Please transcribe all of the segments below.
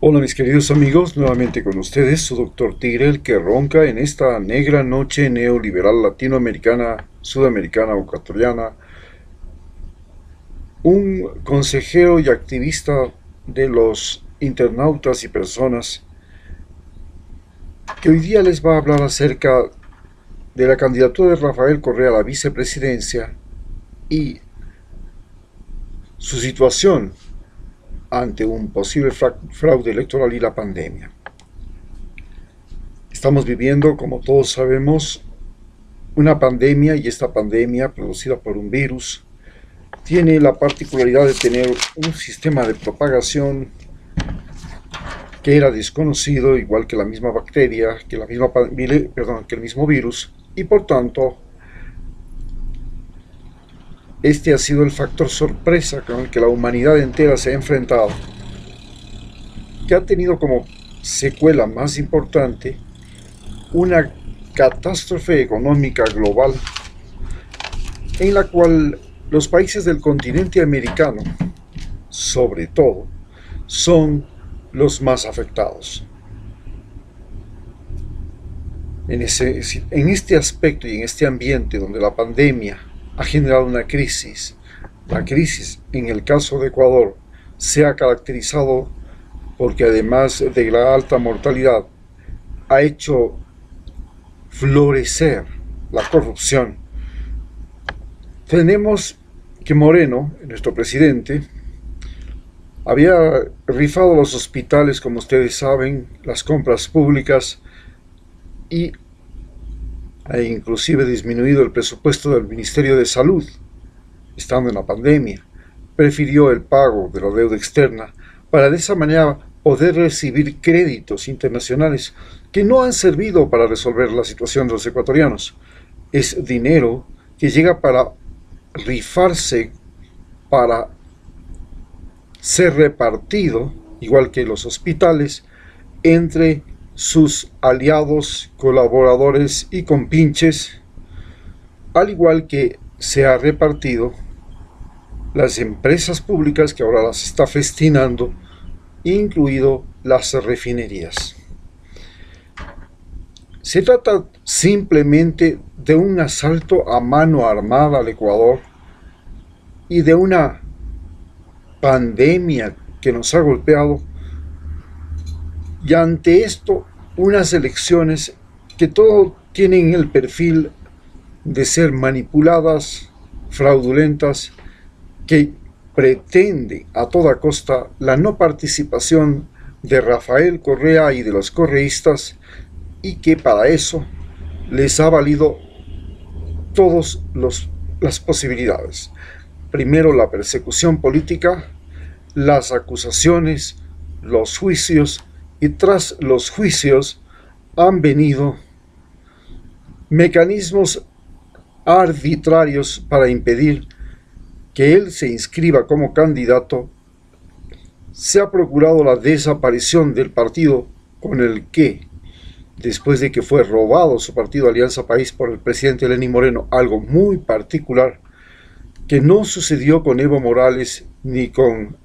Hola mis queridos amigos, nuevamente con ustedes, su doctor Tigre, el que ronca en esta negra noche neoliberal latinoamericana, sudamericana o ecuatoriana, un consejero y activista de los internautas y personas que hoy día les va a hablar acerca de la candidatura de Rafael Correa a la vicepresidencia y su situación ante un posible fraude electoral y la pandemia. Estamos viviendo, como todos sabemos, una pandemia, y esta pandemia, producida por un virus, tiene la particularidad de tener un sistema de propagación que era desconocido, igual que la misma bacteria, que el mismo virus, y por tanto, este ha sido el factor sorpresa con el que la humanidad entera se ha enfrentado, que ha tenido como secuela más importante una catástrofe económica global en la cual los países del continente americano, sobre todo, son los más afectados. En este aspecto y en este ambiente donde la pandemia ha generado una crisis, la crisis en el caso de Ecuador se ha caracterizado porque además de la alta mortalidad ha hecho florecer la corrupción. Tenemos que Moreno, nuestro presidente, había rifado los hospitales, como ustedes saben, las compras públicas, y ha inclusive disminuido el presupuesto del Ministerio de Salud, estando en la pandemia. Prefirió el pago de la deuda externa para de esa manera poder recibir créditos internacionales que no han servido para resolver la situación de los ecuatorianos. Es dinero que llega para rifarse, para ser repartido, igual que los hospitales, entre sus aliados, colaboradores y compinches, al igual que se ha repartido las empresas públicas que ahora las está festinando, incluido las refinerías. Se trata simplemente de un asalto a mano armada al Ecuador y de una pandemia que nos ha golpeado, y ante esto unas elecciones que todo tienen el perfil de ser manipuladas, fraudulentas, que pretende a toda costa la no participación de Rafael Correa y de los correístas, y que para eso les ha valido todas las posibilidades. Primero la persecución política, las acusaciones, los juicios, y tras los juicios han venido mecanismos arbitrarios para impedir que él se inscriba como candidato. Se ha procurado la desaparición del partido con el que, después de que fue robado su partido Alianza País por el presidente Lenín Moreno, algo muy particular que no sucedió con Evo Morales ni con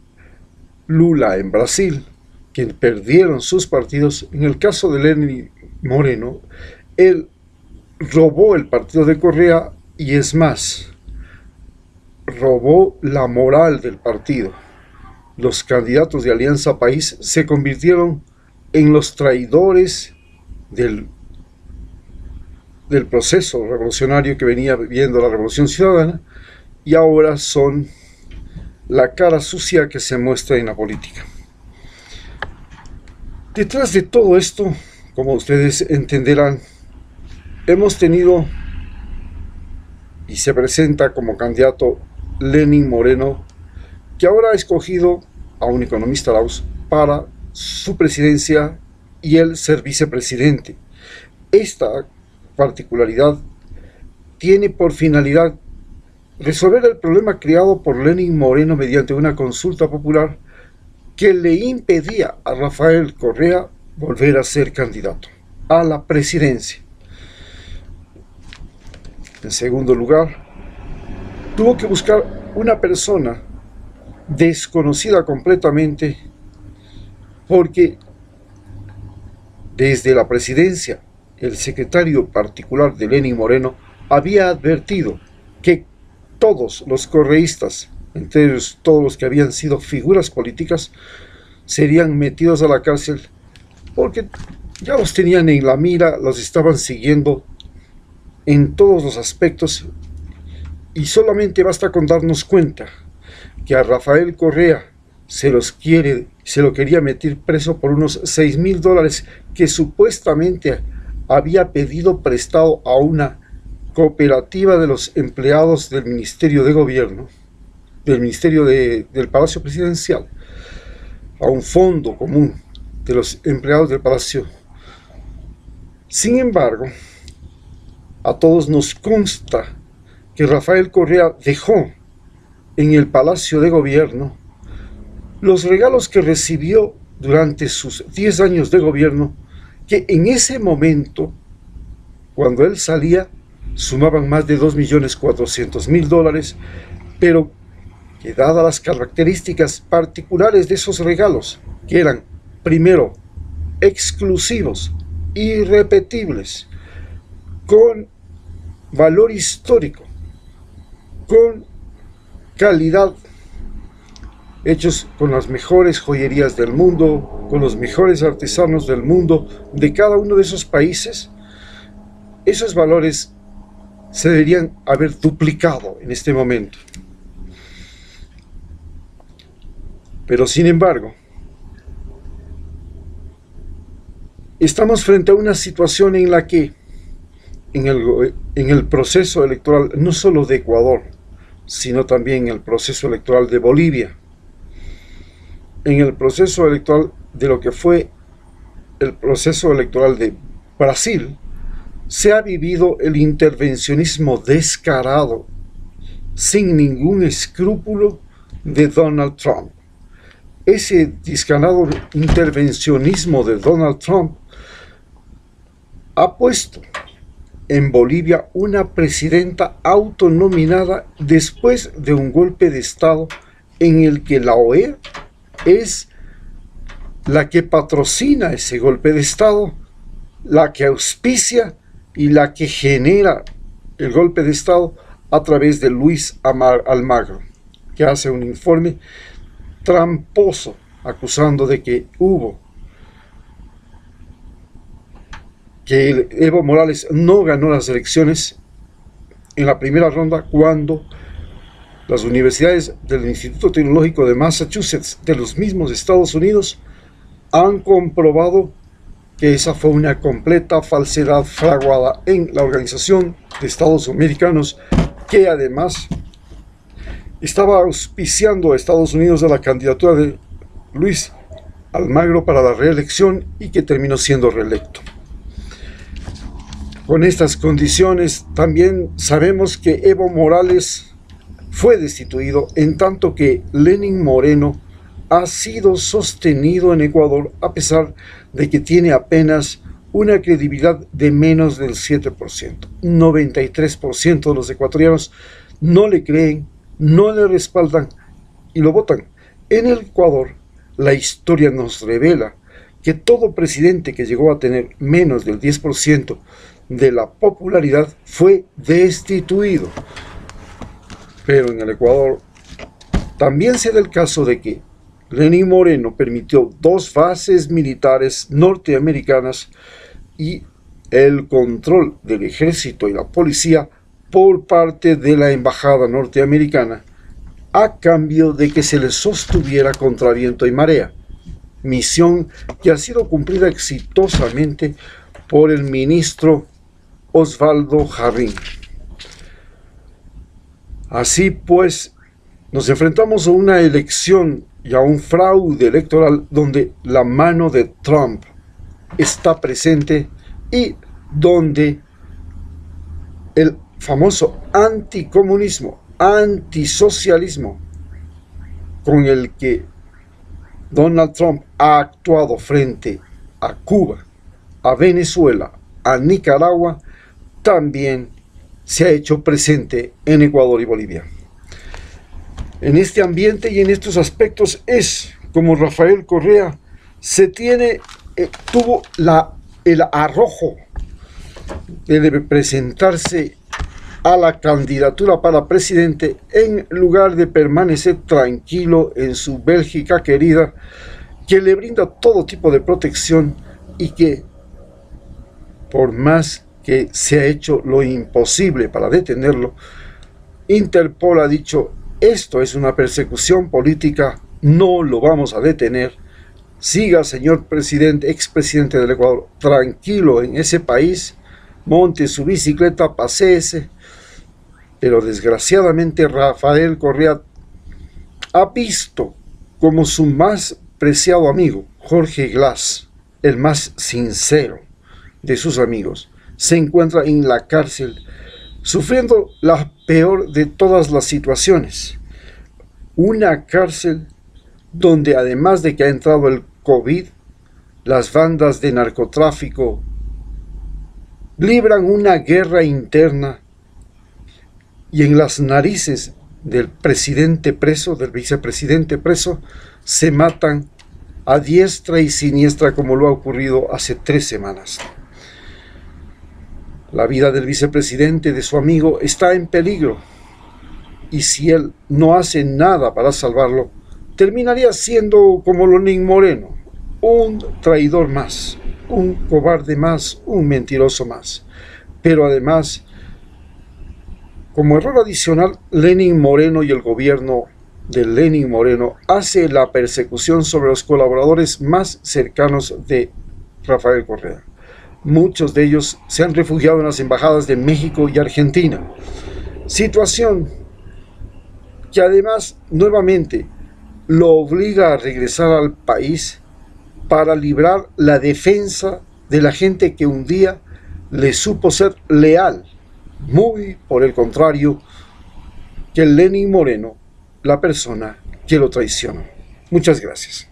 Lula en Brasil, que perdieron sus partidos. En el caso de Lenín Moreno, él robó el partido de Correa, y es más, robó la moral del partido. Los candidatos de Alianza País se convirtieron en los traidores del proceso revolucionario que venía viviendo la Revolución Ciudadana, y ahora son la cara sucia que se muestra en la política. Detrás de todo esto, como ustedes entenderán, hemos tenido y se presenta como candidato Lenín Moreno, que ahora ha escogido a un economista Laus para su presidencia y él ser vicepresidente. Esta particularidad tiene por finalidad resolver el problema creado por Lenín Moreno mediante una consulta popular que le impedía a Rafael Correa volver a ser candidato a la presidencia. En segundo lugar, tuvo que buscar una persona desconocida completamente porque desde la presidencia el secretario particular de Lenín Moreno había advertido que todos los correístas, entre ellos todos los que habían sido figuras políticas, serían metidos a la cárcel porque ya los tenían en la mira, los estaban siguiendo en todos los aspectos, y solamente basta con darnos cuenta que a Rafael Correa se lo quería meter preso por unos $6,000 que supuestamente había pedido prestado a una cooperativa de los empleados del Ministerio de Gobierno, del Ministerio del Palacio Presidencial, a un fondo común de los empleados del Palacio. Sin embargo, a todos nos consta que Rafael Correa dejó en el Palacio de Gobierno los regalos que recibió durante sus 10 años de gobierno, que en ese momento, cuando él salía, sumaban más de $2,400,000, pero que dadas las características particulares de esos regalos, que eran, primero, exclusivos, irrepetibles, con valor histórico, con calidad, hechos con las mejores joyerías del mundo, con los mejores artesanos del mundo, de cada uno de esos países, esos valores se deberían haber duplicado en este momento. Pero sin embargo, estamos frente a una situación en la que en el proceso electoral, no solo de Ecuador, sino también en el proceso electoral de Bolivia, en el proceso electoral de lo que fue el proceso electoral de Brasil, se ha vivido el intervencionismo descarado, sin ningún escrúpulo, de Donald Trump. Ese descarado intervencionismo de Donald Trump ha puesto en Bolivia una presidenta autonominada después de un golpe de Estado en el que la OEA es la que patrocina ese golpe de Estado, la que auspicia y la que genera el golpe de Estado a través de Luis Almagro, que hace un informe tramposo acusando de que Evo Morales no ganó las elecciones en la primera ronda, cuando las universidades del Instituto Tecnológico de Massachusetts de los mismos Estados Unidos han comprobado que esa fue una completa falsedad fraguada en la Organización de Estados Americanos, que además estaba auspiciando a Estados Unidos a la candidatura de Luis Almagro para la reelección, y que terminó siendo reelecto. Con estas condiciones también sabemos que Evo Morales fue destituido, en tanto que Lenín Moreno ha sido sostenido en Ecuador, a pesar de que tiene apenas una credibilidad de menos del 7%. 93% de los ecuatorianos no le creen, no le respaldan y lo votan. En el Ecuador, la historia nos revela que todo presidente que llegó a tener menos del 10% de la popularidad fue destituido. Pero en el Ecuador también se da el caso de que Lenín Moreno permitió 2 bases militares norteamericanas y el control del ejército y la policía por parte de la embajada norteamericana, a cambio de que se les sostuviera contra viento y marea, misión que ha sido cumplida exitosamente por el ministro Osvaldo Jarrín. Así pues, nos enfrentamos a una elección y a un fraude electoral donde la mano de Trump está presente, y donde el famoso anticomunismo, antisocialismo con el que Donald Trump ha actuado frente a Cuba, a Venezuela, a Nicaragua, también se ha hecho presente en Ecuador y Bolivia. En este ambiente y en estos aspectos es como Rafael Correa tuvo el arrojo de presentarse a la candidatura para presidente en lugar de permanecer tranquilo en su Bélgica querida, que le brinda todo tipo de protección y que, por más que se ha hecho lo imposible para detenerlo, Interpol ha dicho: esto es una persecución política, no lo vamos a detener. Siga, señor presidente, expresidente del Ecuador, tranquilo en ese país, monte su bicicleta, paséese. Pero desgraciadamente Rafael Correa ha visto como su más preciado amigo, Jorge Glass, el más sincero de sus amigos, se encuentra en la cárcel, sufriendo la peor de todas las situaciones. Una cárcel donde, además de que ha entrado el COVID, las bandas de narcotráfico libran una guerra interna, y en las narices del presidente preso, del vicepresidente preso, se matan a diestra y siniestra, como lo ha ocurrido hace 3 semanas. La vida del vicepresidente, de su amigo, está en peligro, y si él no hace nada para salvarlo, terminaría siendo como Lenín Moreno, un traidor más, un cobarde más, un mentiroso más. Pero además, como error adicional, Lenín Moreno y el gobierno de Lenín Moreno hace la persecución sobre los colaboradores más cercanos de Rafael Correa. Muchos de ellos se han refugiado en las embajadas de México y Argentina. Situación que además nuevamente lo obliga a regresar al país para librar la defensa de la gente que un día le supo ser leal. Muy por el contrario que Lenín Moreno, la persona que lo traicionó. Muchas gracias.